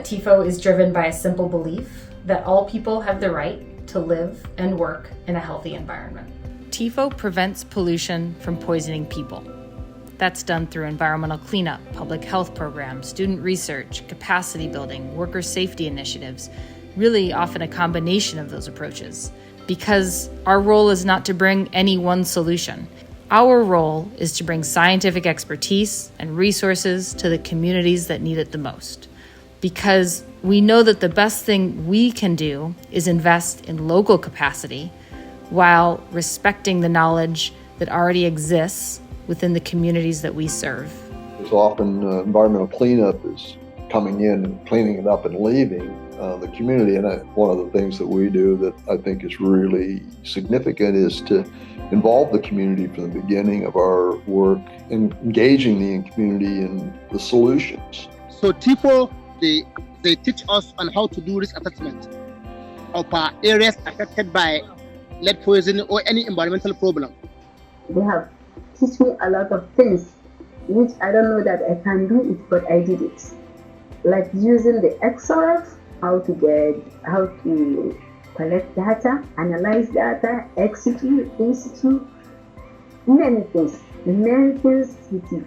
that TIFO is driven by a simple belief that all people have the right to live and work in a healthy environment. TIFO prevents pollution from poisoning people. That's done through environmental cleanup, public health programs, student research, capacity building, worker safety initiatives, really often a combination of those approaches. Because our role is not to bring any one solution. Our role is to bring scientific expertise and resources to the communities that need it the most. Because we know that the best thing we can do is invest in local capacity while respecting the knowledge that already exists within the communities that we serve. There's often environmental cleanup is coming in and cleaning it up and leaving the community. And one of the things that we do that I think is really significant is to involve the community from the beginning of our work, in engaging the community in the solutions. So TIFO, they teach us on how to do risk assessment of areas affected by lead poisoning or any environmental problem. They have taught me a lot of things which I don't know that I can do it, but I did it. Like using the extractive, how to collect data, analyze data, execute, institute, many things with TIFO.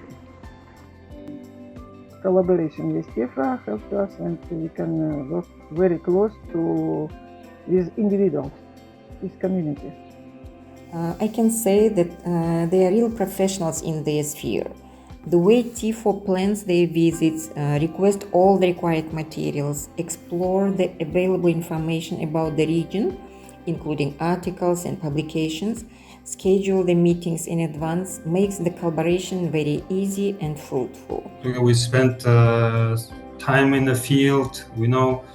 Collaboration with TIFO helped us, and we can work very close with individuals, with communities. I can say that they are real professionals in their sphere. The way TIFO plans their visits, request all the required materials, explore the available information about the region, including articles and publications, schedule the meetings in advance, makes the collaboration very easy and fruitful. We spent time in the field. We know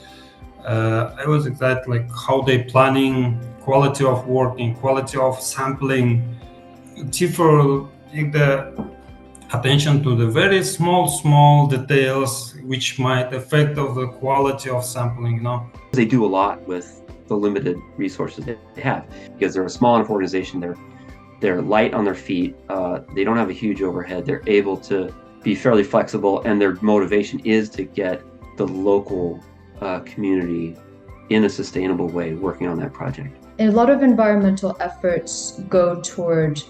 I was exactly like how they planning quality of working, quality of sampling. TIFO take the attention to the very small details which might affect of the quality of sampling, They do a lot with the limited resources they have because they're a small enough organization. They're light on their feet. They don't have a huge overhead. They're able to be fairly flexible, and their motivation is to get the local community in a sustainable way working on that project. A lot of environmental efforts go toward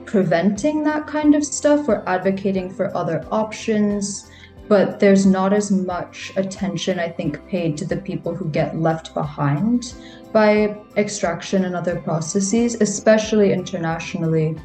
preventing that kind of stuff or advocating for other options, but there's not as much attention, I think, paid to the people who get left behind by extraction and other processes, especially internationally.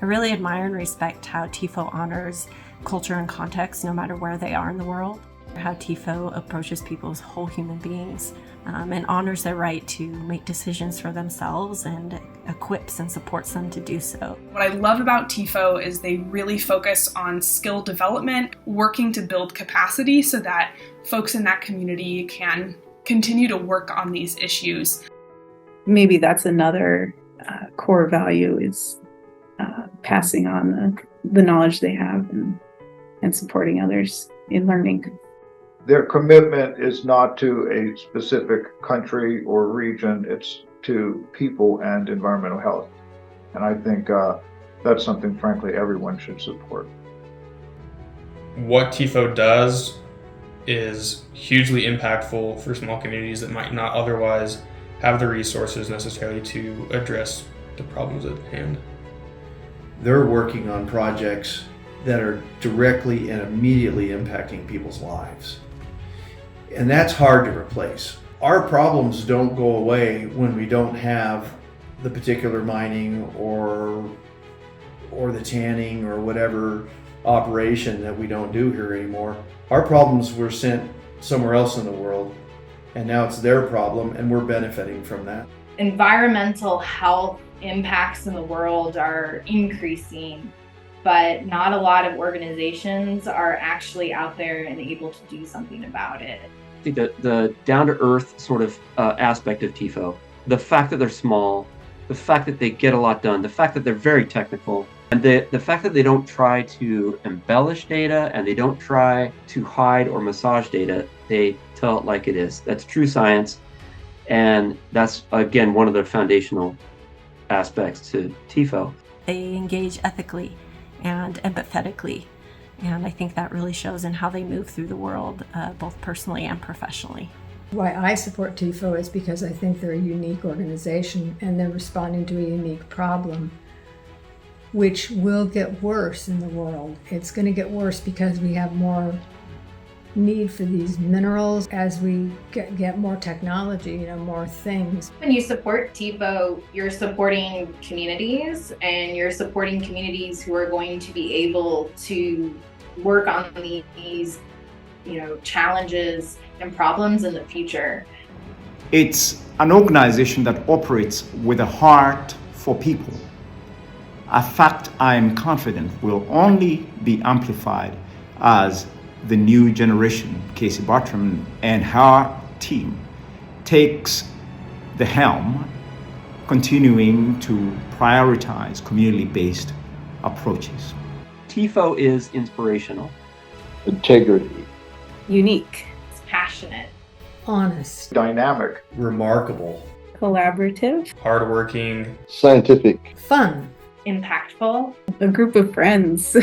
I really admire and respect how TIFO honors culture and context no matter where they are in the world, how TIFO approaches people as whole human beings and honors their right to make decisions for themselves and equips and supports them to do so. What I love about TIFO is they really focus on skill development, working to build capacity so that folks in that community can continue to work on these issues. Maybe that's another core value is passing on the knowledge they have and supporting others in learning. Their commitment is not to a specific country or region, it's to people and environmental health. And I think that's something, frankly, everyone should support. What TIFO does is hugely impactful for small communities that might not otherwise have the resources necessary to address the problems at hand. They're working on projects that are directly and immediately impacting people's lives. And that's hard to replace. Our problems don't go away when we don't have the particular mining or the tanning or whatever operation that we don't do here anymore. Our problems were sent somewhere else in the world, and now it's their problem, and we're benefiting from that. Environmental health impacts in the world are increasing, but not a lot of organizations are actually out there and able to do something about it. The down-to-earth sort of aspect of TIFO, the fact that they're small, the fact that they get a lot done, the fact that they're very technical, and the fact that they don't try to embellish data and they don't try to hide or massage data, they tell it like it is. That's true science, and that's, again, one of the foundational aspects to TIFO. They engage ethically and empathetically And I think that really shows in how they move through the world, both personally and professionally. Why I support TIFO is because I think they're a unique organization and they're responding to a unique problem, which will get worse in the world. It's going to get worse because we have more need for these minerals as we get more technology, more things. When you support TIFO, you're supporting communities, and you're supporting communities who are going to be able to work on these challenges and problems in the future. It's an organization that operates with a heart for people. A fact I am confident will only be amplified as the new generation, Casey Bartram and her team, takes the helm, continuing to prioritize community-based approaches. TIFO is inspirational. Integrity. Unique. It's passionate. Honest. Dynamic. Remarkable. Collaborative. Hardworking. Scientific. Fun. Impactful. A group of friends.